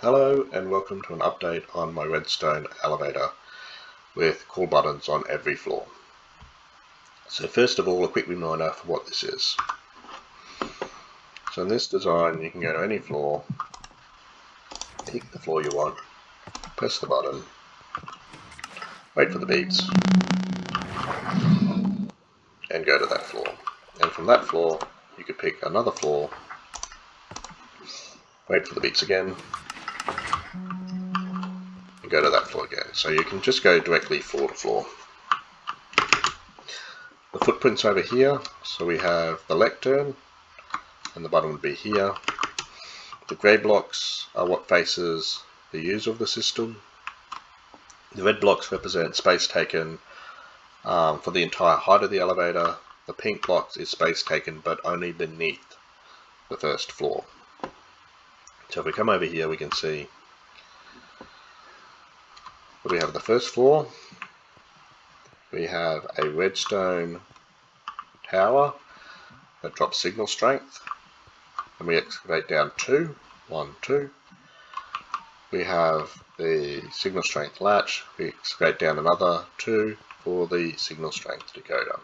Hello and welcome to an update on my redstone elevator with call buttons on every floor. So first of all, a quick reminder for what this is. So in this design you can go to any floor, pick the floor you want, press the button, wait for the beeps and go to that floor. And from that floor you could pick another floor, wait for the beeps again, and go to that floor again. So you can just go directly floor to floor. The footprints over here, so we have the lectern and the button would be here. The grey blocks are what faces the user of the system. The red blocks represent space taken for the entire height of the elevator. The pink blocks is space taken but only beneath the first floor. So if we come over here we can see that we have the first floor. We have a redstone tower that drops signal strength, and we excavate down 2. We have the signal strength latch, we excavate down another 2 for the signal strength decoder.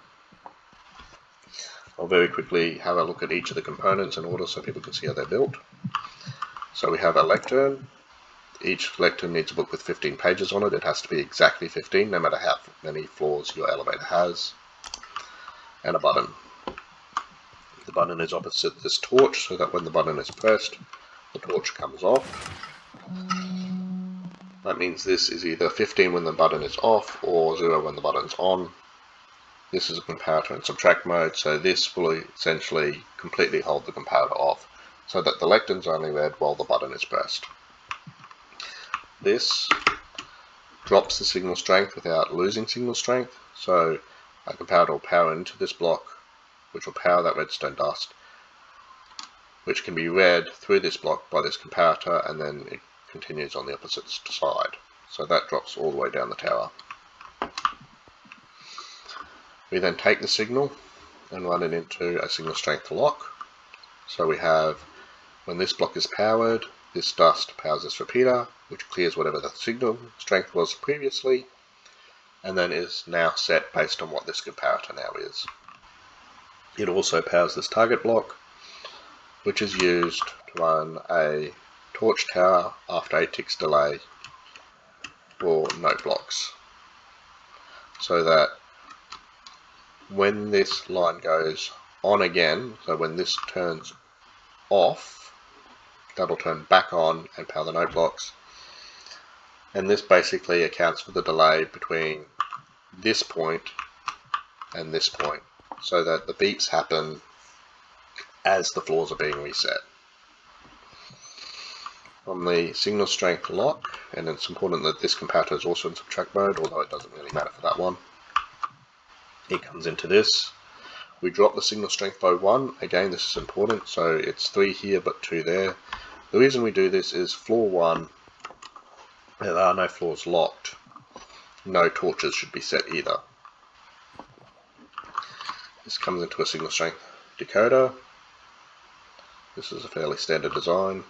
I'll very quickly have a look at each of the components in order so people can see how they're built. So we have a lectern. Each lectern needs a book with 15 pages on it. It has to be exactly 15 no matter how many floors your elevator has. And a button. The button is opposite this torch so that when the button is pressed the torch comes off. That means this is either 15 when the button is off or 0 when the button's on. This is a comparator and subtract mode, so this will essentially completely hold the comparator off so that the lectern's only red while the button is pressed. This drops the signal strength without losing signal strength, so a comparator will power into this block, which will power that redstone dust, which can be read through this block by this comparator, and then it continues on the opposite side. So that drops all the way down the tower. We then take the signal and run it into a signal strength lock. So we have, when this block is powered, this dust powers this repeater, which clears whatever the signal strength was previously, and then is now set based on what this comparator now is. It also powers this target block, which is used to run a torch tower after 8 ticks delay for note blocks, so that when this line goes on again, so when this turns off, that'll turn back on and power the note blocks. And this basically accounts for the delay between this point and this point, so that the beeps happen as the floors are being reset. On the signal strength lock, and it's important that this comparator is also in subtract mode, although it doesn't really matter for that one. It comes into this. We drop the signal strength by 1. Again, this is important, so it's 3 here but 2 there. The reason we do this is floor 1, there are no floors locked. No torches should be set either. This comes into a signal strength decoder. This is a fairly standard design.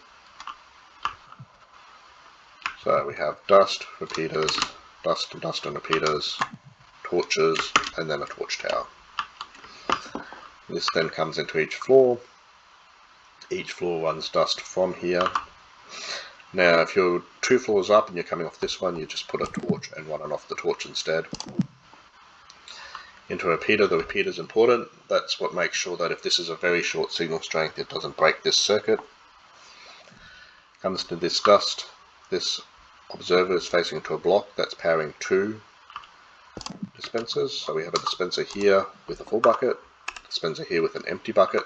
So we have dust, repeaters, dust and repeaters, torches, and then a torch tower. This then comes into each floor. Each floor runs dust from here. Now if you're 2 floors up and you're coming off this one, you just put a torch and run it off the torch instead. Into a repeater, the repeater is important. That's what makes sure that if this is a very short signal strength, it doesn't break this circuit. Comes to this dust. This observer is facing into a block that's powering 2 dispensers. So we have a dispenser here with a full bucket, dispenser here with an empty bucket.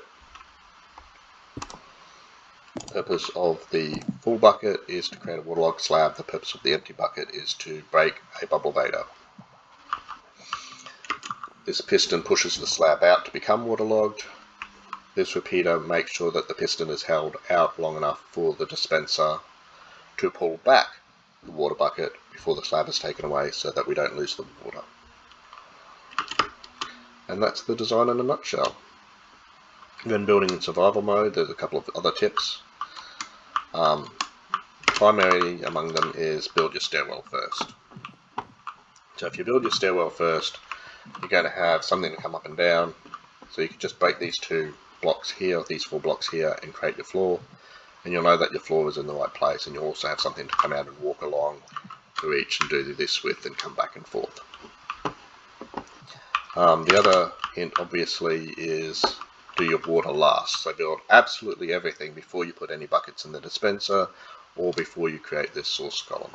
The purpose of the full bucket is to create a waterlogged slab. The purpose of the empty bucket is to break a bubble vader. This piston pushes the slab out to become waterlogged. This repeater makes sure that the piston is held out long enough for the dispenser to pull back the water bucket before the slab is taken away so that we don't lose the water. And that's the design in a nutshell. When building in survival mode, there's a couple of other tips. primary among them is build your stairwell first. So if you build your stairwell first, you're going to have something to come up and down. So you can just break these 2 blocks here, these 4 blocks here, and create your floor. And you'll know that your floor is in the right place, and you'll also have something to come out and walk along to each and do this with and come back and forth. The other hint obviously is do your water last. So build absolutely everything before you put any buckets in the dispenser or before you create this source column.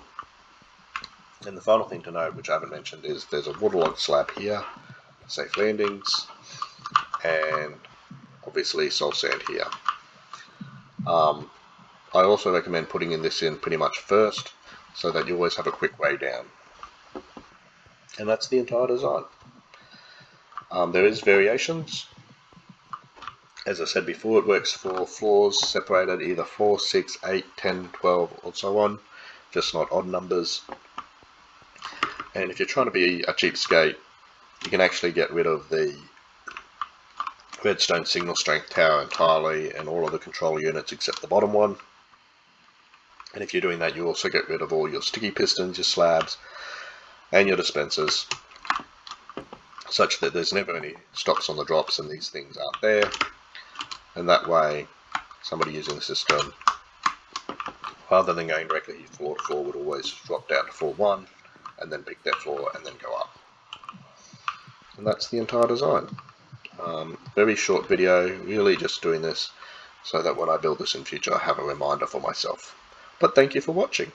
And the final thing to note, which I haven't mentioned, is there's a waterlogged slab here, safe landings, and obviously soul sand here. I also recommend putting this in pretty much first so that you always have a quick way down. And that's the entire design. There is variations. As I said before, it works for floors separated either 4, 6, 8, 10, 12 or so on, just not odd numbers. And if you're trying to be a cheapskate, you can actually get rid of the redstone signal strength tower entirely and all of the control units except the bottom one. And if you're doing that, you also get rid of all your sticky pistons, your slabs, and your dispensers, such that there's never any stops on the drops and these things aren't there. And that way, somebody using the system, rather than going directly floor to floor, would always drop down to floor 1 and then pick that floor and then go up. And that's the entire design. Very short video, really just doing this so that when I build this in future I have a reminder for myself. But thank you for watching.